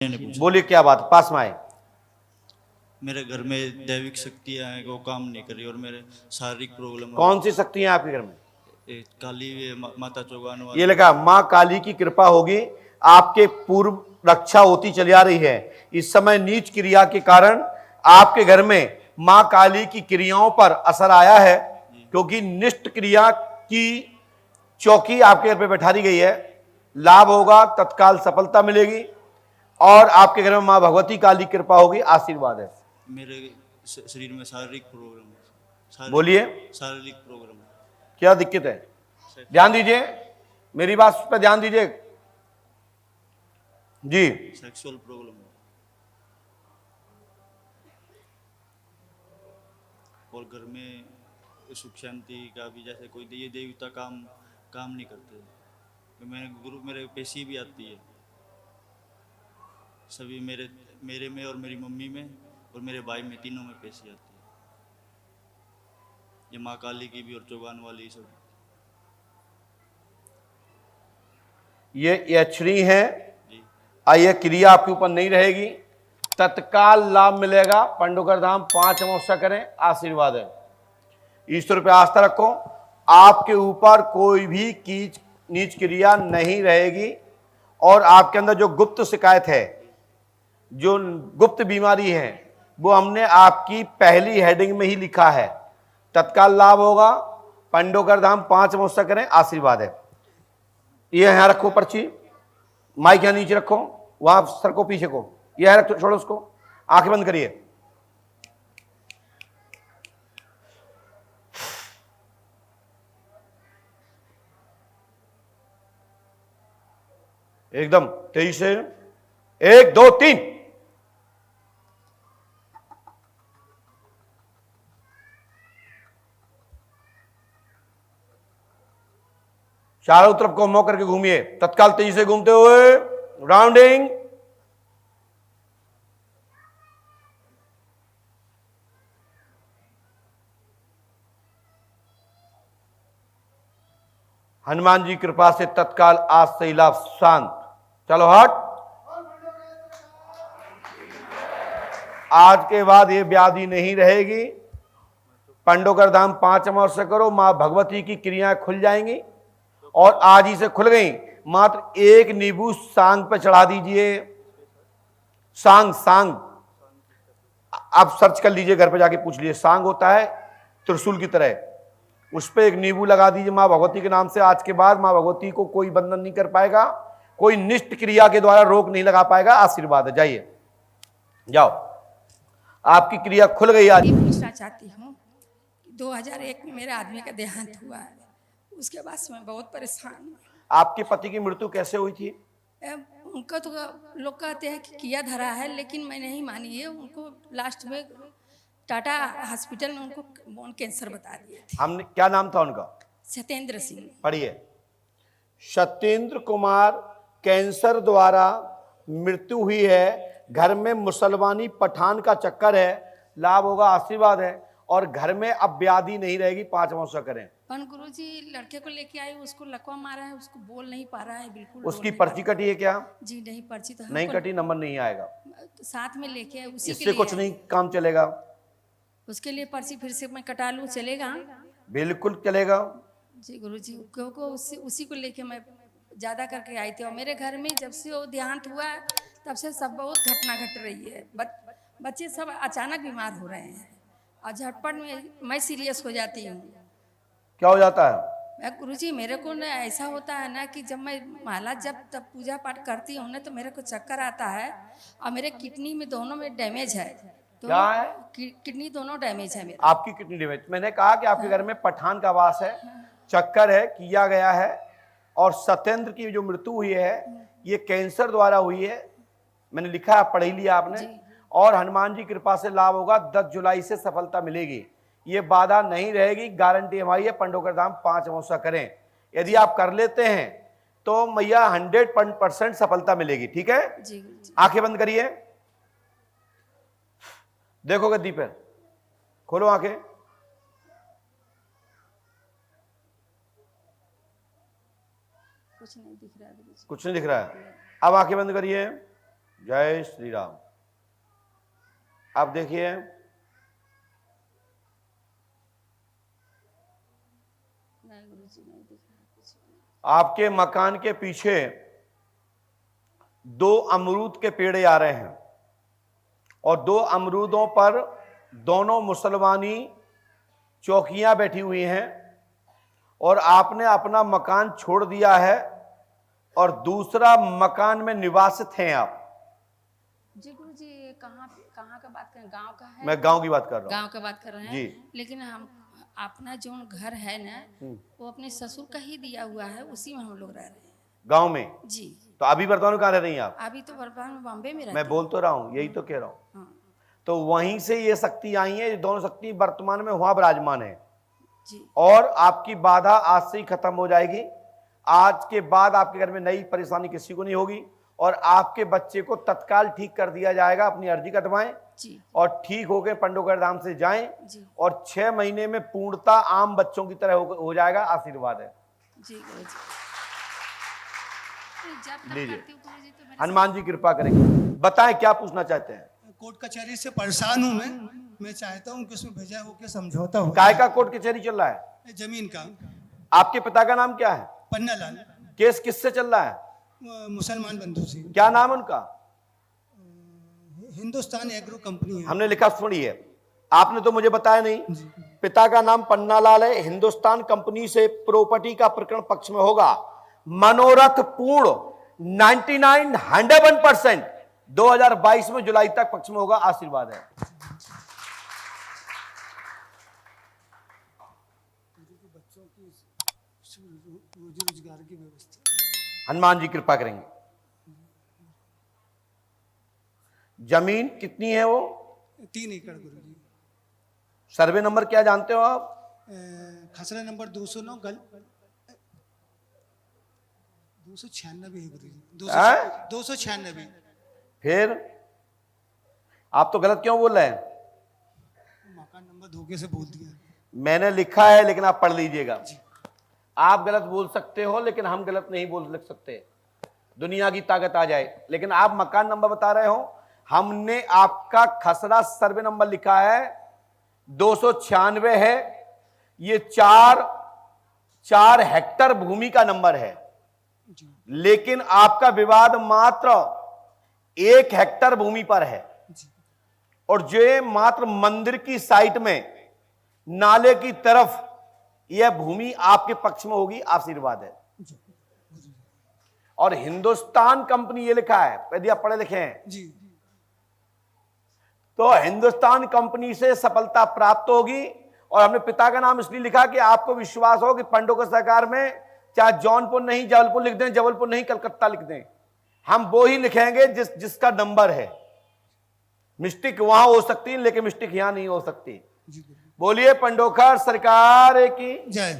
मैंने पूछा। बोलिए क्या बात, पास में आए। मेरे घर में दैविक शक्तियां हैं, वो काम नहीं कर रही और मेरे शारीरिक प्रॉब्लम है। कौन सी शक्ति है आपके घर में? काली माता चौगान ये वाली। लिखा, माँ काली की कृपा होगी, आपके पूर्व रक्षा होती चली आ रही है। इस समय नीच क्रिया के कारण आपके घर में माँ काली की क्रियाओं पर असर आया है, क्योंकि निष्ठ क्रिया की चौकी आपके घर पे बैठा दी गई है। लाभ होगा, तत्काल सफलता मिलेगी और आपके घर में माँ भगवती काली कृपा होगी, आशीर्वाद है। मेरे शरीर में शारीरिक प्रॉब्लम, बोलिए शारीरिक प्रॉब्लम, क्या दिक्कत है? ध्यान दीजिए, मेरी बात पर ध्यान दीजिए जी। सेक्सुअल प्रॉब्लम और घर में सुख शांति का भी, जैसे कोई ये देवता काम नहीं करते। मेरे पेशी भी आती है, सभी मेरे में और मेरी मम्मी में और मेरे भाई में, तीनों में पेशी आती है। ये माँ काली की भी और चौगान वाली सब। ये यक्षणी है, जी यह क्रिया आपके ऊपर नहीं रहेगी, तत्काल लाभ मिलेगा। पंडोकर धाम 5 अमावस्या करें, आशीर्वाद है। ईश्वर पे आस्था रखो, आपके ऊपर कोई भी कीच नीच क्रिया नहीं रहेगी और आपके अंदर जो गुप्त शिकायत है, जो गुप्त बीमारी है, वो हमने आपकी पहली हेडिंग में ही लिखा है। तत्काल लाभ होगा। पंडोकर धाम 5 अमावस्या करें, आशीर्वाद है। ये यहां रखो पर्ची, माइक यहां नीचे रखो, वहां सर को पीछे को, यह रखो, छोड़ो उसको, आंखें बंद करिए। एकदम तेजी से, 1 2 3। चारों तरफ को मुंह करके घूमिए, तत्काल तेजी से घूमते हुए, राउंडिंग। हनुमान जी कृपा से तत्काल आज से इलाज शांत। चलो हट। आज के बाद ये व्याधि नहीं रहेगी। पंडोकर धाम 5 अमावस्या करो, मां भगवती की क्रियाएं खुल जाएंगी और आज ही से खुल गई। मात्र 1 नींबू सांग पे चढ़ा दीजिए। सांग सांग आप सर्च कर लीजिए, घर पे जाके पूछ लीजिए। सांग होता है त्रिशूल की तरह, उस पर 1 नींबू लगा दीजिए मां भगवती के नाम से। आज के बाद मां भगवती को कोई बंधन नहीं कर पाएगा, कोई निष्ठ क्रिया के द्वारा रोक नहीं लगा पाएगा, आशीर्वाद है। जाइए, जाओ, आपकी क्रिया खुल गई आज। पूछना चाहती हूँ, 2001 में मेरे आदमी का देहांत हुआ है, उसके बाद से मैं बहुत परेशान हूँ। आपके पति की मृत्यु कैसे हुई थी? उनका तो लोग कहते हैं कि किया धरा है, लेकिन मैं नहीं मानी है। उनको लास्ट में टाटा हॉस्पिटल में उनको बोन कैंसर बता दिए थे। हमने, क्या नाम था उनका? सत्येंद्र सिंह। पढ़िए, सत्येंद्र कुमार, कैंसर द्वारा मृत्यु हुई है। घर में मुसलमानी पठान का चक्कर है, लाभ होगा, आशीर्वाद है और घर में अब व्याधि नहीं रहेगी। 5 अमावस्या करें। पर गुरुजी लड़के को लेके आए, उसको लकवा मारा है, उसको बोल नहीं पा रहा है बिल्कुल। उसकी पर्ची कटी है क्या? जी नहीं, पर्ची तो नहीं कटी, नंबर नहीं आएगा, साथ में लेके उसी इससे कुछ नहीं काम चलेगा। उसके लिए पर्ची फिर से मैं कटा लूँ, चलेगा? बिल्कुल चलेगा जी गुरुजी, क्योंकि उसी को लेके मैं ज़्यादा करके आई थी। और मेरे घर में जब से वो देहांत हुआ है तब से सब बहुत घटना घट रही है। बच्चे सब अचानक बीमार हो रहे हैं और झटपट में मैं सीरियस हो जाती हूँ। क्या हो जाता है? मैं गुरुजी, मेरे को ना ऐसा होता है ना कि जब मैं माला जब तब पूजा पाठ करती हूँ ना, तो मेरे को चक्कर आता है और मेरे किडनी में दोनों में डैमेज है। क्या है? किडनी दोनों डैमेज है मेरा। आपकी किडनी डैमेज? मैंने कहा कि आपके घर में पठान का वास है, चक्कर है, किया गया है और सत्येंद्र की जो मृत्यु हुई है ये कैंसर द्वारा हुई है। मैंने लिखा है, पढ़ ही लिया आपने। और हनुमान जी कृपा से लाभ होगा, 10 जुलाई से सफलता मिलेगी, ये बाधा नहीं रहेगी, गारंटी हमारी है। पंडोकर धाम 5 अमावस्या करें, यदि आप कर लेते हैं तो मैया 100% सफलता मिलेगी। ठीक है, आंखें बंद करिए, देखो गद्दी पर, खोलो आंखें। कुछ नहीं दिख रहा है। कुछ नहीं दिख रहा है। अब आंखें बंद करिए। जय श्री राम। अब देखिए, आपके मकान के पीछे 2 अमरूद के पेड़े आ रहे हैं और 2 अमरूदों पर दोनों मुसलमानी चौकियां बैठी हुई हैं और आपने अपना मकान छोड़ दिया है और दूसरा मकान में निवासित हैं आप। जी गुरु जी, कहाँ कहाँ का बात करें? गांव का है? मैं गांव की बात कर रहा हूँ। गांव का बात कर रहे हैं जी। लेकिन हम अपना जो घर है ना, वो अपने ससुर का ही दिया हुआ है, उसी में हम लोग रह रहे हैं गांव में? जी। तो अभी वर्तमान में कहाँ रह रही हैं आप? अभी तो वर्तमान में बॉम्बे में रहते मैं बोल तो रहा हूँ, यही तो कह रहा हूँ। हाँ तो वहीं से ये शक्ति आई है, ये दोनों शक्ति वर्तमान में वहां विराजमान है जी। और आपकी बाधा आज से ही खत्म हो जाएगी। आज के बाद आपके घर में नई परेशानी किसी को नहीं होगी और आपके बच्चे को तत्काल ठीक कर दिया जाएगा। अपनी अर्जी कटवाएं जी और ठीक होकर पंडोकर धाम से जाएं जी और 6 महीने में पूर्णता आम बच्चों की तरह हो जाएगा। आशीर्वाद है। जी गुरु जी। जब तक लीजिए। करती हूँ गुरु जी तो मेरे हनुमान जी कृपा करेंगे। बताएं क्या पूछना चाहते हैं। कोर्ट कचहरी से परेशान हूँ मैं चाहता हूँ कि उसमें भेजा हो के समझौता हो। काय का कोर्ट कचहरी चल रहा है? जमीन का। आपके पिता का नाम क्या है? पन्ना लाल। केस किससे चल रहा है? मुसलमान बंधु से। क्या नाम है उनका? हिंदुस्तान एग्रो कंपनी है। हमने लिखा सुनिए, आपने तो मुझे बताया नहीं। पिता का नाम पन्नालाल है, हिंदुस्तान कंपनी से प्रॉपर्टी का प्रकरण पक्ष में होगा। मनोरथ पूर्ण 99 101% 2022 में जुलाई तक पक्ष में होगा। आशीर्वाद है। बच्चों की रोजी रोजगार की व्यवस्था। हनुमान जी कृपा करेंगे। जमीन कितनी है वो? 3 एकड़ गुरु जी। सर्वे नंबर क्या जानते हो आप? खसरा नंबर 209 296 है गुरु जी। 296। फिर आप तो गलत क्यों बोल रहे हैं? मकान नंबर धोखे से बोल दिया। मैंने लिखा है, लेकिन आप पढ़ लीजिएगा। आप गलत बोल सकते हो लेकिन हम गलत नहीं बोल लिख सकते। दुनिया की ताकत आ जाए। लेकिन आप मकान नंबर बता रहे हो, हमने आपका खसरा सर्वे नंबर लिखा है 296 है। ये 4 हेक्टर भूमि का नंबर है, लेकिन आपका विवाद मात्र 1 हेक्टर भूमि पर है और जो मात्र मंदिर की साइट में नाले की तरफ यह भूमि आपके पक्ष में होगी। आशीर्वाद है। और हिंदुस्तान कंपनी ये लिखा है, यदि आप पढ़े लिखे हैं जी। तो हिंदुस्तान कंपनी से सफलता प्राप्त होगी। और हमने पिता का नाम इसलिए लिखा कि आपको विश्वास हो कि पंडोकर सरकार में चाहे जौनपुर नहीं जबलपुर लिख दें, जबलपुर नहीं कलकत्ता लिख दें, हम वो ही लिखेंगे जिसका नंबर है। मिस्टेक वहां हो सकती है लेकिन मिस्टेक यहां नहीं हो सकती। बोलिए पंडोकर सरकार की जय।